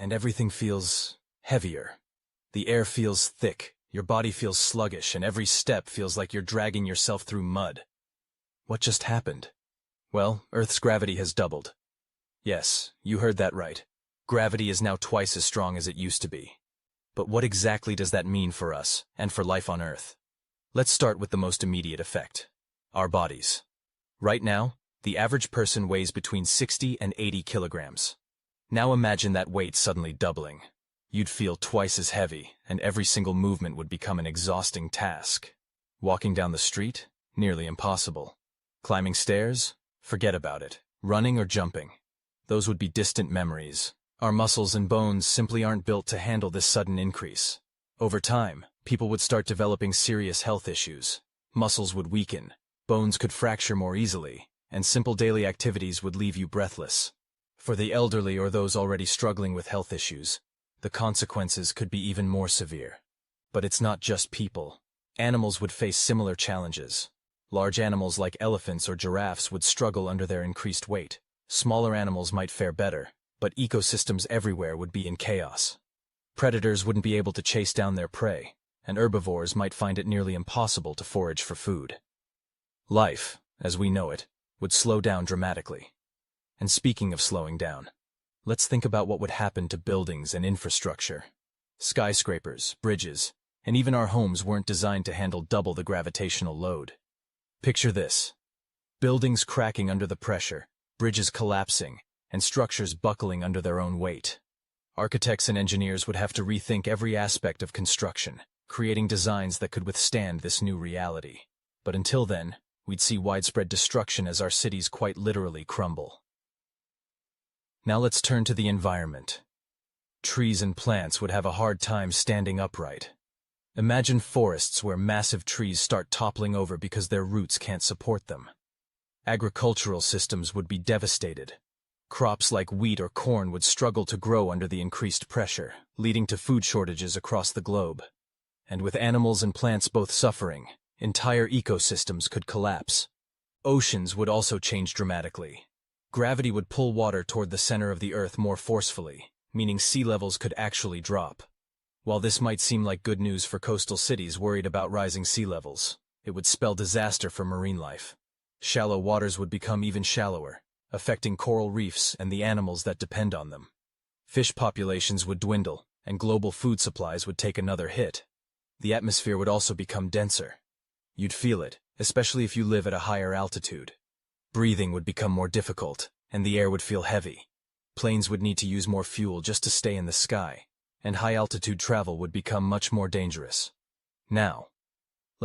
and everything feels heavier. The air feels thick, your body feels sluggish, and every step feels like you're dragging yourself through mud. What just happened? Well, Earth's gravity has doubled. Yes, you heard that right. Gravity is now twice as strong as it used to be. But what exactly does that mean for us, and for life on Earth? Let's start with the most immediate effect. Our bodies. Right now, the average person weighs between 60 and 80 kilograms. Now imagine that weight suddenly doubling. You'd feel twice as heavy, and every single movement would become an exhausting task. Walking down the street? Nearly impossible. Climbing stairs? Forget about it. Running or jumping? Those would be distant memories. Our muscles and bones simply aren't built to handle this sudden increase. Over time, people would start developing serious health issues. Muscles would weaken, bones could fracture more easily, and simple daily activities would leave you breathless. For the elderly or those already struggling with health issues, the consequences could be even more severe. But it's not just people. Animals would face similar challenges. Large animals like elephants or giraffes would struggle under their increased weight. Smaller animals might fare better, but ecosystems everywhere would be in chaos. Predators wouldn't be able to chase down their prey, and herbivores might find it nearly impossible to forage for food. Life, as we know it, would slow down dramatically. And speaking of slowing down, let's think about what would happen to buildings and infrastructure. Skyscrapers, bridges, and even our homes weren't designed to handle double the gravitational load. Picture this. Buildings cracking under the pressure, bridges collapsing, and structures buckling under their own weight. Architects and engineers would have to rethink every aspect of construction, creating designs that could withstand this new reality. But until then, we'd see widespread destruction as our cities quite literally crumble. Now let's turn to the environment. Trees and plants would have a hard time standing upright. Imagine forests where massive trees start toppling over because their roots can't support them. Agricultural systems would be devastated. Crops like wheat or corn would struggle to grow under the increased pressure, leading to food shortages across the globe. And with animals and plants both suffering, entire ecosystems could collapse. Oceans would also change dramatically. Gravity would pull water toward the center of the Earth more forcefully, meaning sea levels could actually drop. While this might seem like good news for coastal cities worried about rising sea levels, it would spell disaster for marine life. Shallow waters would become even shallower, affecting coral reefs and the animals that depend on them. Fish populations would dwindle, and global food supplies would take another hit. The atmosphere would also become denser. You'd feel it, especially if you live at a higher altitude. Breathing would become more difficult, and the air would feel heavy. Planes would need to use more fuel just to stay in the sky, and high-altitude travel would become much more dangerous. Now,